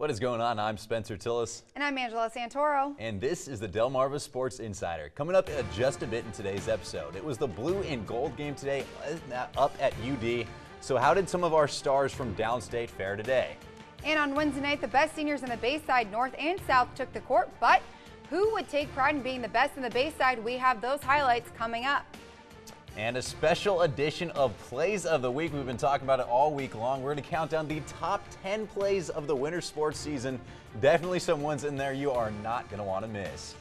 What is going on? I'm Spencer Tillis. And I'm Angela Santoro. And this is the Delmarva Sports Insider. Coming up just a bit in today's episode. It was the blue and gold game today up at UD. So how did some of our stars from downstate fare today? And on Wednesday night, the best seniors in the Bayside North and South took the court. But who would take pride in being the best in the Bayside? We have those highlights coming up. And a special edition of Plays of the Week. We've been talking about it all week long. We're going to count down the top 10 plays of the winter sports season. Definitely some ones in there you are not going to want to miss.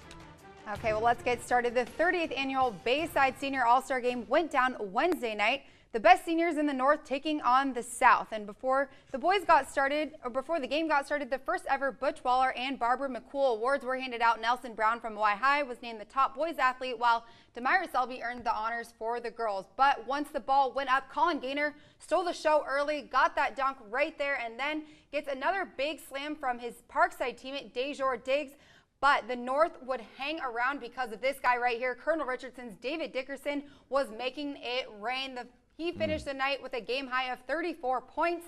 Okay, well, let's get started. The 30th annual Bayside Senior All-Star Game went down Wednesday night. The best seniors in the North taking on the South. And before the game got started, the first ever Butch Waller and Barbara McCool awards were handed out. Nelson Brown from Hawaii High was named the top boys athlete, while Demira Selby earned the honors for the girls. But once the ball went up, Colin Gaynor stole the show early, got that dunk right there, and then gets another big slam from his Parkside teammate, Dejor Diggs. But the North would hang around because of this guy right here. Colonel Richardson's David Dickerson was making it rain. He finished the night with a game high of 34 points.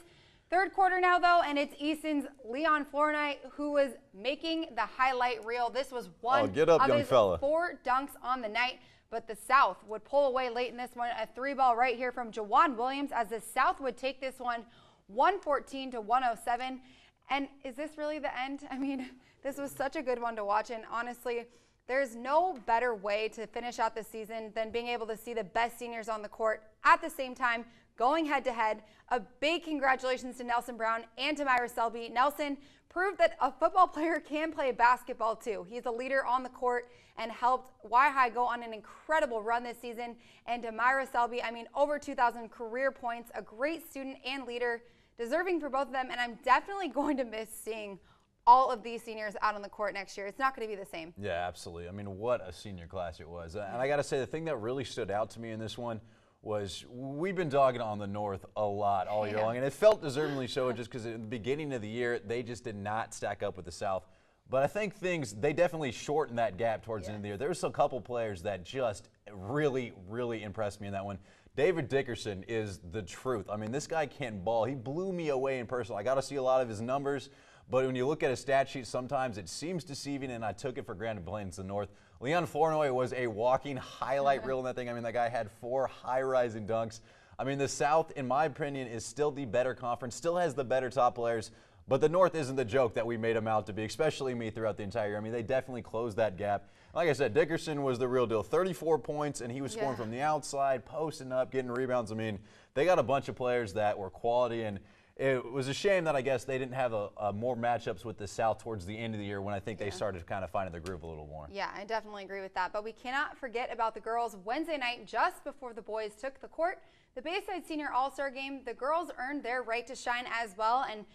Third quarter now, though, and it's Easton's Leon Flournoy who was making the highlight reel. This was one of his 4 dunks on the night, but the South would pull away late in this one. A 3-ball right here from Jawan Williams as the South would take this one 114 to 107. And is this really the end? I mean, this was such a good one to watch, and honestly, there's no better way to finish out the season than being able to see the best seniors on the court at the same time, going head-to-head. A big congratulations to Nelson Brown and to Demira Selby. Nelson proved that a football player can play basketball too. He's a leader on the court and helped Y-High go on an incredible run this season. And Demira Selby, I mean, over 2,000 career points, a great student and leader, deserving for both of them. And I'm definitely going to miss seeing all of these seniors out on the court next year. It's not going to be the same. Yeah, absolutely. I mean, what a senior class it was. And I got to say, the thing that really stood out to me in this one was we've been dogging on the North a lot all year long, and it felt deservingly so just because at the beginning of the year, they just did not stack up with the South. But I think they definitely shortened that gap towards the end of the year. There was a couple players that just really, really impressed me in that one. David Dickerson is the truth. I mean, this guy can ball. He blew me away in person. I got to see a lot of his numbers. But when you look at a stat sheet, sometimes it seems deceiving, and I took it for granted playing against the North. Leon Flournoy was a walking highlight reel in that thing. I mean, that guy had 4 high-rising dunks. I mean, the South, in my opinion, is still the better conference, still has the better top players, but the North isn't the joke that we made them out to be, especially me throughout the entire year. I mean, they definitely closed that gap. Like I said, Dickerson was the real deal. 34 points, and he was scoring from the outside, posting up, getting rebounds. I mean, they got a bunch of players that were quality, and it was a shame that I guess they didn't have more matchups with the South towards the end of the year when I think they started kind of finding their groove a little more. Yeah, I definitely agree with that. But we cannot forget about the girls. Wednesday night, just before the boys took the court, the Bayside Senior All-Star Game, the girls earned their right to shine as well, and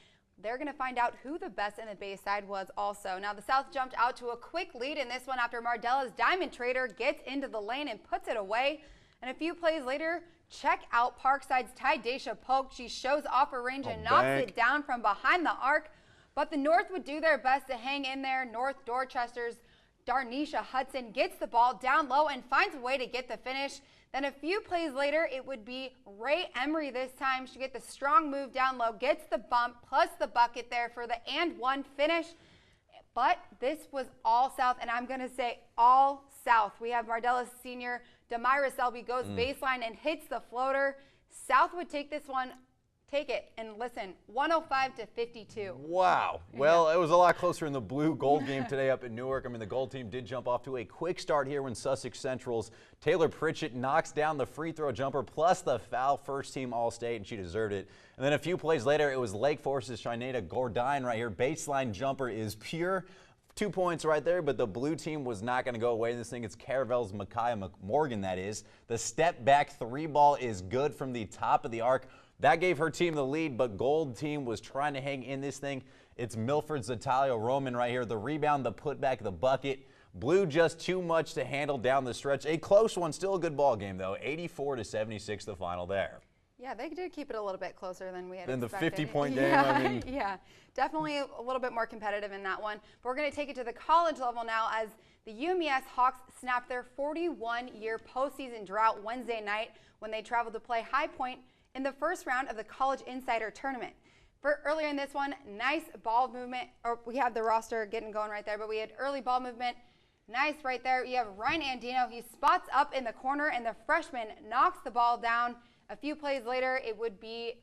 they're going to find out who the best in the Bayside was also. Now, the South jumped out to a quick lead in this one after Mardella's Diamond Trader gets into the lane and puts it away. And a few plays later, check out Parkside's Tydacia Polk. She shows off her range and knocks it down from behind the arc. But the North would do their best to hang in there. North Dorchester's Darnisha Hudson gets the ball down low and finds a way to get the finish. Then a few plays later, it would be Ray Emery this time. She gets the strong move down low, gets the bump, plus the bucket there for the and-one finish. But this was all South, and I'm going to say all South. We have Mardella's senior Demira Selby goes baseline and hits the floater. South would take this one, take it, and listen, 105 to 52. Wow. Well, it was a lot closer in the blue-gold game today up in Newark. I mean, the gold team did jump off to a quick start here when Sussex Central's Taylor Pritchett knocks down the free throw jumper plus the foul, first team All-State, and she deserved it. And then a few plays later, it was Lake Forest's Shineta Gordine right here. Baseline jumper is pure. 2 points right there, but the blue team was not going to go away in this thing. It's Caravel's Micaiah Morgan, that is. The step-back 3-ball is good from the top of the arc. That gave her team the lead, but gold team was trying to hang in this thing. It's Milford's Natalia Roman right here. The rebound, the putback, the bucket. Blue just too much to handle down the stretch. A close one, still a good ball game, though. 84 to 76 the final there. Yeah, they did keep it a little bit closer than we had expected. Than the 50-point game, yeah, I mean. Yeah, definitely a little bit more competitive in that one. But we're going to take it to the college level now as the UMES Hawks snapped their 41-year postseason drought Wednesday night when they traveled to play High Point in the first round of the College Insider Tournament. For earlier in this one, nice ball movement, or we have the roster getting going right there, but we had early ball movement. Nice right there. You have Ryan Andino. He spots up in the corner, and the freshman knocks the ball down. A few plays later, it would be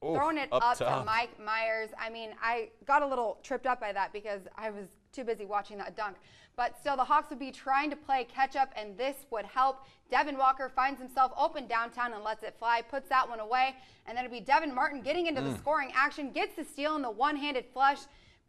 throwing it up to Mike Myers. I mean, I got a little tripped up by that because I was too busy watching that dunk. But still, the Hawks would be trying to play catch up, and this would help. Devin Walker finds himself open downtown and lets it fly, puts that one away. And then it'd be Devin Martin getting into the scoring action, gets the steal in the one-handed flush.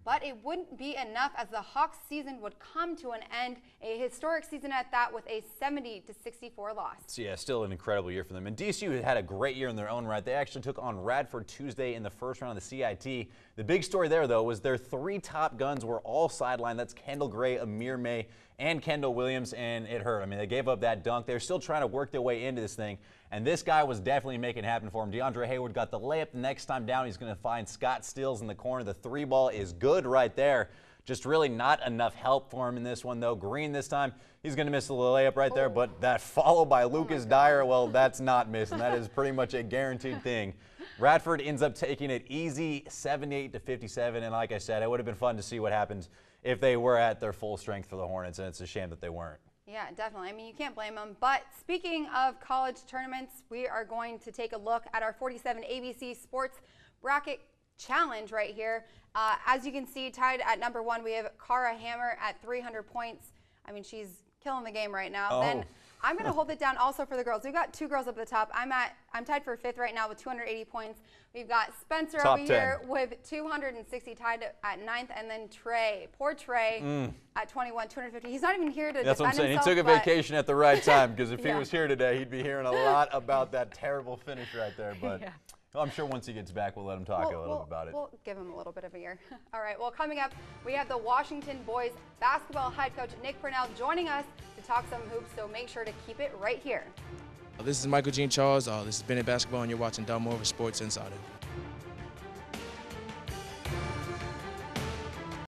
But it wouldn't be enough as the Hawks season would come to an end, a historic season at that, with a 70-64 loss. So yeah, still an incredible year for them. And DCU had a great year in their own right. They actually took on Radford Tuesday in the first round of the CIT. The big story there, though, was their three top guns were all sidelined. That's Kendall Gray, Amir May, and Kendall Williams, and it hurt. I mean, they gave up that dunk. They're still trying to work their way into this thing, and this guy was definitely making it happen for him. DeAndre Hayward got the layup. The next time down, he's going to find Scott Stills in the corner. The three ball is good right there. Just really not enough help for him in this one, though. Green this time, he's going to miss the layup right there, but that follow by Lucas Dyer, well, that's not missing. That is pretty much a guaranteed thing. Radford ends up taking it easy, 78-57, and like I said, it would have been fun to see what happens if they were at their full strength for the Hornets, and it's a shame that they weren't. Yeah, definitely. I mean, you can't blame them. But speaking of college tournaments, we are going to take a look at our 47 ABC Sports Bracket Challenge right here. As you can see, tied at number 1, we have Cara Hammer at 300 points. I mean, she's killing the game right now. Then I'm going to hold it down also for the girls. We've got 2 girls up at the top. I'm tied for 5th right now with 280 points. We've got Spencer Top over 10. here with 260, tied at 9th, and then Trey, poor Trey, at 21, 250. He's not even here to That's what I'm defend saying. himself. He took a vacation at the right time, because if he Yeah. was here today, he'd be hearing a lot about that terrible finish right there. But well, I'm sure once he gets back, we'll let him talk a little bit about it. We'll give him a little bit of a year. All right, well, coming up, we have the Washington boys basketball head coach Nick Purnell joining us to talk some hoops, so make sure to keep it right here. This is Michael Jean Charles. This is Bennett Basketball, and you're watching Delmarva Sports Insider.